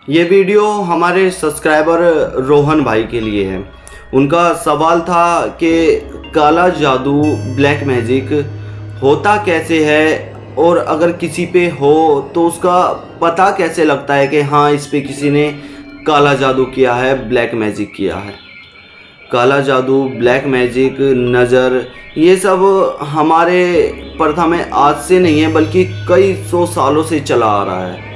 ये वीडियो हमारे सब्सक्राइबर रोहन भाई के लिए है। उनका सवाल था कि काला जादू ब्लैक मैजिक होता कैसे है, और अगर किसी पे हो तो उसका पता कैसे लगता है कि हाँ इस पे किसी ने काला जादू किया है, ब्लैक मैजिक किया है। काला जादू, ब्लैक मैजिक, नज़र, ये सब हमारे प्रथा में आज से नहीं है बल्कि कई सौ सालों से चला आ रहा है।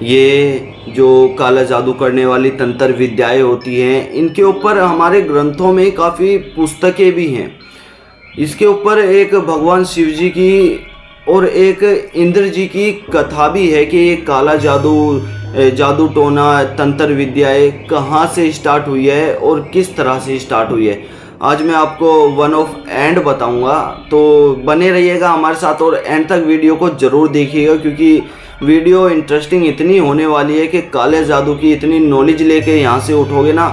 ये जो काला जादू करने वाली तंत्र विद्याएं होती हैं, इनके ऊपर हमारे ग्रंथों में काफ़ी पुस्तकें भी हैं। इसके ऊपर एक भगवान शिव जी की और एक इंद्र जी की कथा भी है कि ये काला जादू टोना तंत्र विद्याएं कहाँ से स्टार्ट हुई है और किस तरह से स्टार्ट हुई है। आज मैं आपको वन ऑफ एंड बताऊंगा, तो बने रहिएगा हमारे साथ और एंड तक वीडियो को ज़रूर देखिएगा, क्योंकि वीडियो इंटरेस्टिंग इतनी होने वाली है कि काले जादू की इतनी नॉलेज लेके यहाँ से उठोगे ना,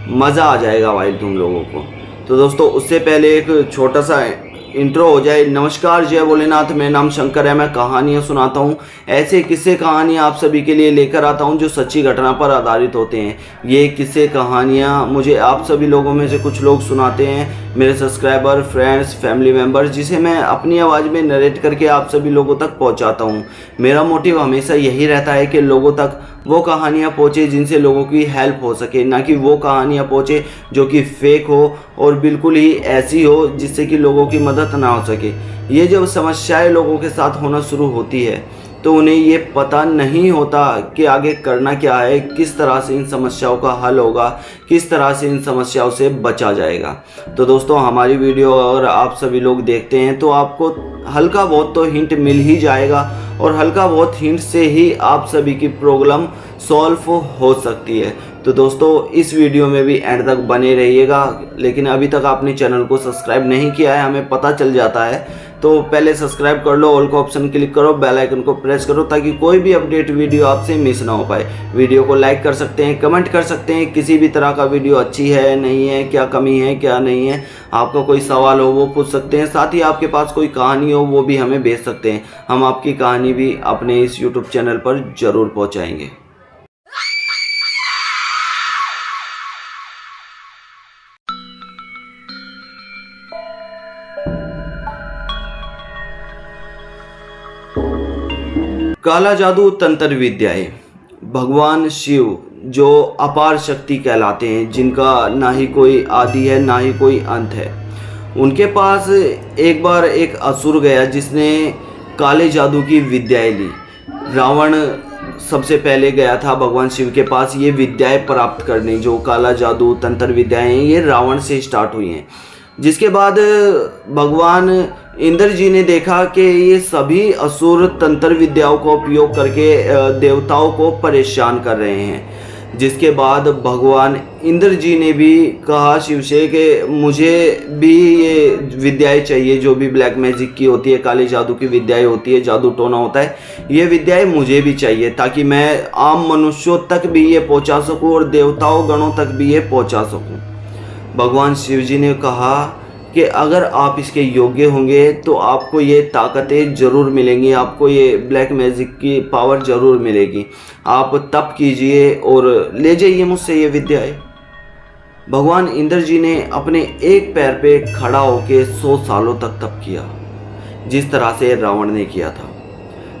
मज़ा आ जाएगा भाई तुम लोगों को। तो दोस्तों, उससे पहले एक छोटा सा इंट्रो हो जाए। नमस्कार, जय भोलेनाथ, मेरा नाम शंकर है। मैं कहानियाँ सुनाता हूँ, ऐसे किस्से कहानियाँ आप सभी के लिए लेकर आता हूँ जो सच्ची घटना पर आधारित होते हैं। ये किस्से कहानियाँ मुझे आप सभी लोगों में से कुछ लोग सुनाते हैं, मेरे सब्सक्राइबर, फ्रेंड्स, फैमिली मेम्बर्स, जिसे मैं अपनी आवाज़ में नरेट करके आप सभी लोगों तक पहुँचाता हूँ। मेरा मोटिव हमेशा यही रहता है कि लोगों तक वो कहानियाँ पहुँचे जिनसे लोगों की हेल्प हो सके, ना कि वो कहानियाँ पहुँचे जो कि फेक हो और बिल्कुल ही ऐसी हो जिससे कि लोगों की मदद ना हो सके। ये जब समस्याएं लोगों के साथ होना शुरू होती है तो उन्हें ये पता नहीं होता कि आगे करना क्या है, किस तरह से इन समस्याओं का हल होगा, किस तरह से इन समस्याओं से बचा जाएगा। तो दोस्तों, हमारी वीडियो अगर आप सभी लोग देखते हैं तो आपको हल्का बहुत तो हिंट मिल ही जाएगा, और हल्का बहुत हिंट से ही आप सभी की प्रॉब्लम सॉल्व हो सकती है। तो दोस्तों, इस वीडियो में भी एंड तक बने रहिएगा। लेकिन अभी तक आपने चैनल को सब्सक्राइब नहीं किया है, हमें पता चल जाता है, तो पहले सब्सक्राइब कर लो, ऑल का ऑप्शन क्लिक करो, बेल आइकन को प्रेस करो ताकि कोई भी अपडेट वीडियो आपसे मिस ना हो पाए। वीडियो को लाइक कर सकते हैं, कमेंट कर सकते हैं, किसी भी तरह का वीडियो अच्छी है नहीं है, क्या कमी है क्या नहीं है, आपका कोई सवाल हो वो पूछ सकते हैं। साथ ही आपके पास कोई कहानी हो वो भी हमें भेज सकते हैं, हम आपकी कहानी भी अपने इस यूट्यूब चैनल पर ज़रूर पहुँचाएँगे। काला जादू तंत्र विद्याएं, भगवान शिव जो अपार शक्ति कहलाते हैं, जिनका ना ही कोई आदि है ना ही कोई अंत है, उनके पास एक बार एक असुर गया जिसने काले जादू की विद्याएं ली। रावण सबसे पहले गया था भगवान शिव के पास ये विद्याएं प्राप्त करने। जो काला जादू तंत्र विद्याएं हैं ये रावण से स्टार्ट हुई हैं। जिसके बाद भगवान इंद्र जी ने देखा कि ये सभी असुर तंत्र विद्याओं का उपयोग करके देवताओं को परेशान कर रहे हैं। जिसके बाद भगवान इंद्र जी ने भी कहा शिव से कि मुझे भी ये विद्याएं चाहिए, जो भी ब्लैक मैजिक की होती है, काले जादू की विद्याएं होती है, जादू टोना होता है, ये विद्याएं मुझे भी चाहिए ताकि मैं आम मनुष्यों तक भी ये पहुंचा सकूं और देवताओं गणों तक भी ये पहुंचा सकूं। भगवान शिव जी ने कहा कि अगर आप इसके योग्य होंगे तो आपको ये ताकतें ज़रूर मिलेंगी, आपको ये ब्लैक मैजिक की पावर ज़रूर मिलेगी। आप तप कीजिए और ले जाइए मुझसे ये विद्याएं। भगवान इंद्र जी ने अपने एक पैर पे खड़ा होकर 100 सालों तक तप किया, जिस तरह से रावण ने किया था।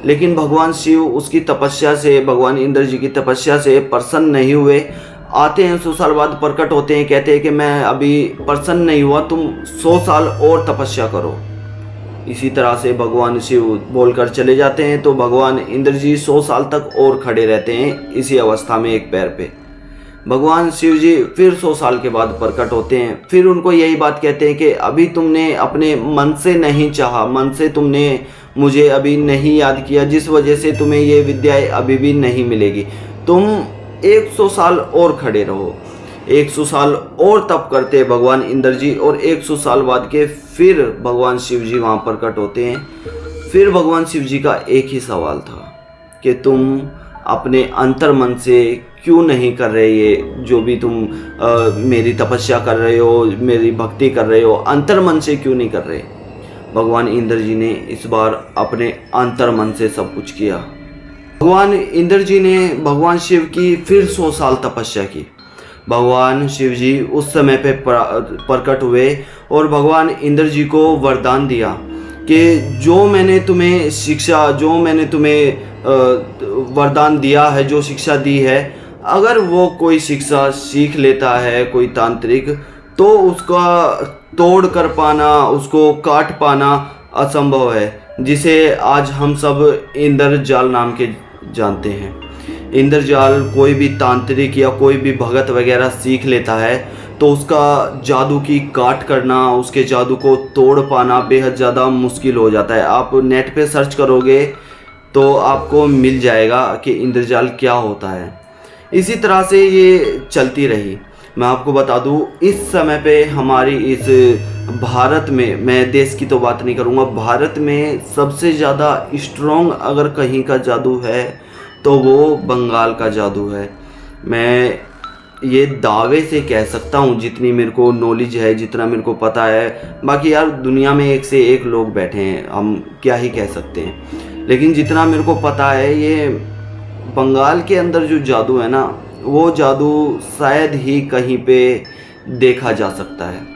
लेकिन भगवान शिव उसकी तपस्या से, भगवान इंद्र जी की तपस्या से प्रसन्न नहीं हुए। आते हैं 100 साल बाद, प्रकट होते हैं, कहते हैं कि मैं अभी प्रसन्न नहीं हुआ, तुम 100 साल और तपस्या करो। इसी तरह से भगवान शिव बोलकर चले जाते हैं। तो भगवान इंद्र जी 100 साल तक और खड़े रहते हैं इसी अवस्था में एक पैर पे। भगवान शिव जी फिर 100 साल के बाद प्रकट होते हैं। फिर उनको यही बात कहते हैं कि अभी तुमने अपने मन से नहीं चाहा, मन से तुमने मुझे अभी नहीं याद किया, जिस वजह से तुम्हें ये विद्याएं अभी भी नहीं मिलेगी। तुम 100 साल और खड़े रहो। 100 साल और तप करते भगवान इंद्र जी, और 100 साल बाद के फिर भगवान शिव जी वहाँ प्रकट होते हैं। फिर भगवान शिव जी का एक ही सवाल था कि तुम अपने अंतर मन से क्यों नहीं कर रहे ये जो भी तुम मेरी तपस्या कर रहे हो, मेरी भक्ति कर रहे हो, अंतर मन से क्यों नहीं कर रहे। भगवान इंद्र जी ने इस बार अपने अंतर मन से सब कुछ किया। भगवान इंद्र जी ने भगवान शिव की फिर 100 साल तपस्या की। भगवान शिव जी उस समय पे प्रकट हुए और भगवान इंद्र जी को वरदान दिया कि जो मैंने तुम्हें शिक्षा, जो मैंने तुम्हें वरदान दिया है, जो शिक्षा दी है, अगर वो कोई शिक्षा सीख लेता है कोई तांत्रिक, तो उसका तोड़ कर पाना, उसको काट पाना असंभव है, जिसे आज हम सब इंद्रजाल नाम के जानते हैं। इंद्रजाल कोई भी तांत्रिक या कोई भी भगत वगैरह सीख लेता है तो उसका जादू की काट करना, उसके जादू को तोड़ पाना बेहद ज़्यादा मुश्किल हो जाता है। आप नेट पे सर्च करोगे तो आपको मिल जाएगा कि इंद्रजाल क्या होता है। इसी तरह से ये चलती रही। मैं आपको बता दूं, इस समय पे हमारी इस भारत में, मैं देश की तो बात नहीं करूँगा, भारत में सबसे ज़्यादा स्ट्रॉन्ग अगर कहीं का जादू है तो वो बंगाल का जादू है। मैं ये दावे से कह सकता हूँ, जितनी मेरे को नॉलेज है, जितना मेरे को पता है। बाकी यार दुनिया में एक से एक लोग बैठे हैं, हम क्या ही कह सकते हैं, लेकिन जितना मेरे को पता है ये बंगाल के अंदर जो जादू है ना, वो जादू शायद ही कहीं पे देखा जा सकता है।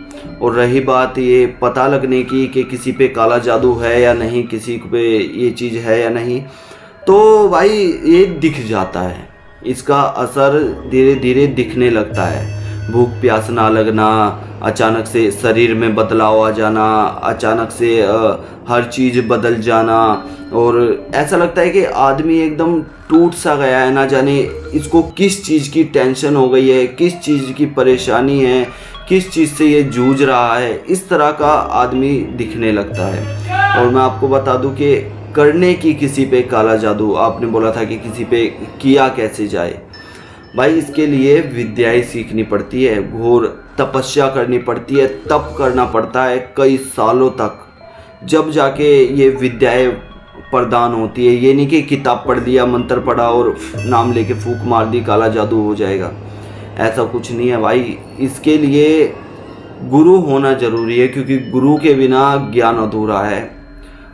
और रही बात ये पता लगने की कि किसी पे काला जादू है या नहीं, किसी पे ये चीज़ है या नहीं, तो भाई ये दिख जाता है, इसका असर धीरे धीरे दिखने लगता है। भूख प्यास ना लगना, अचानक से शरीर में बदलाव आ जाना, अचानक से हर चीज़ बदल जाना, और ऐसा लगता है कि आदमी एकदम टूट सा गया है, ना जाने इसको किस चीज़ की टेंशन हो गई है, किस चीज़ की परेशानी है, किस चीज़ से ये जूझ रहा है, इस तरह का आदमी दिखने लगता है। और मैं आपको बता दूं कि करने की किसी पे काला जादू, आपने बोला था कि किसी पे किया कैसे जाए, भाई इसके लिए विद्याएं सीखनी पड़ती है, घोर तपस्या करनी पड़ती है, तप करना पड़ता है कई सालों तक, जब जाके ये विद्याएं प्रदान होती है। ये नहीं कि किताब पढ़ लिया, मंत्र पढ़ा और नाम लेके फूंक मार दी, काला जादू हो जाएगा, ऐसा कुछ नहीं है भाई। इसके लिए गुरु होना ज़रूरी है, क्योंकि गुरु के बिना ज्ञान अधूरा है।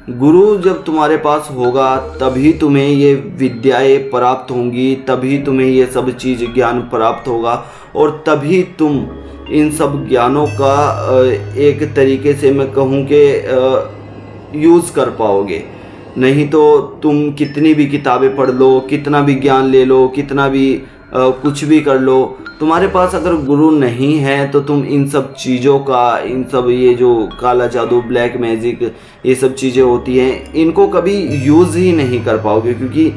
गुरु जब तुम्हारे पास होगा तभी तुम्हें ये विद्याएं प्राप्त होंगी, तभी तुम्हें ये सब चीज़ ज्ञान प्राप्त होगा, और तभी तुम इन सब ज्ञानों का एक तरीके से मैं कहूँ कि यूज़ कर पाओगे। नहीं तो तुम कितनी भी किताबें पढ़ लो, कितना भी ज्ञान ले लो, कितना भी कुछ भी कर लो, तुम्हारे पास अगर गुरु नहीं है तो तुम इन सब चीज़ों का, इन सब ये जो काला जादू, ब्लैक मैजिक, ये सब चीज़ें होती हैं, इनको कभी यूज़ ही नहीं कर पाओगे, क्योंकि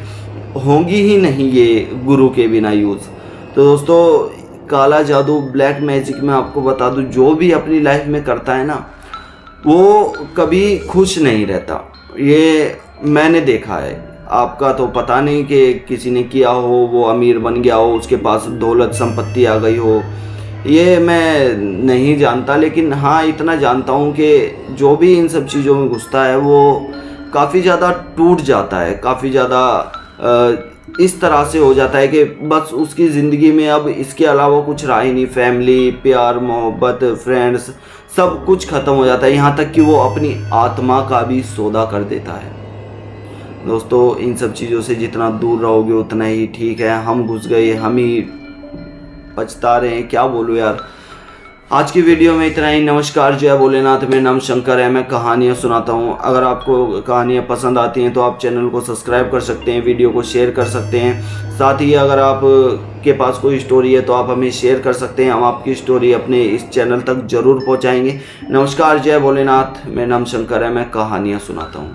होंगी ही नहीं ये गुरु के बिना यूज़। तो दोस्तों, काला जादू, ब्लैक मैजिक में आपको बता दूं, जो भी अपनी लाइफ में करता है ना, वो कभी खुश नहीं रहता। ये मैंने देखा है। आपका तो पता नहीं कि किसी ने किया हो, वो अमीर बन गया हो, उसके पास दौलत संपत्ति आ गई हो, ये मैं नहीं जानता, लेकिन हाँ इतना जानता हूँ कि जो भी इन सब चीज़ों में घुसता है वो काफ़ी ज़्यादा टूट जाता है, काफ़ी ज़्यादा इस तरह से हो जाता है कि बस उसकी ज़िंदगी में अब इसके अलावा कुछ रहा ही नहीं। फैमिली, प्यार, मोहब्बत, फ्रेंड्स, सब कुछ ख़त्म हो जाता है, यहाँ तक कि वो अपनी आत्मा का भी सौदा कर देता है। दोस्तों, इन सब चीज़ों से जितना दूर रहोगे उतना ही ठीक है। हम घुस गए, हम ही पछता रहे हैं, क्या बोलूँ यार। आज की वीडियो में इतना ही। नमस्कार, जय भोलेनाथ। मेरा नाम शंकर है, मैं कहानियाँ सुनाता हूँ। अगर आपको कहानियाँ पसंद आती हैं तो आप चैनल को सब्सक्राइब कर सकते हैं, वीडियो को शेयर कर सकते हैं। साथ ही अगर आप के पास कोई स्टोरी है तो आप हमें शेयर कर सकते हैं, हम आपकी स्टोरी अपने इस चैनल तक ज़रूर पहुँचाएँगे। नमस्कार, जय भोलेनाथ। मेरा नाम शंकर है, मैं कहानियाँ सुनाता हूँ।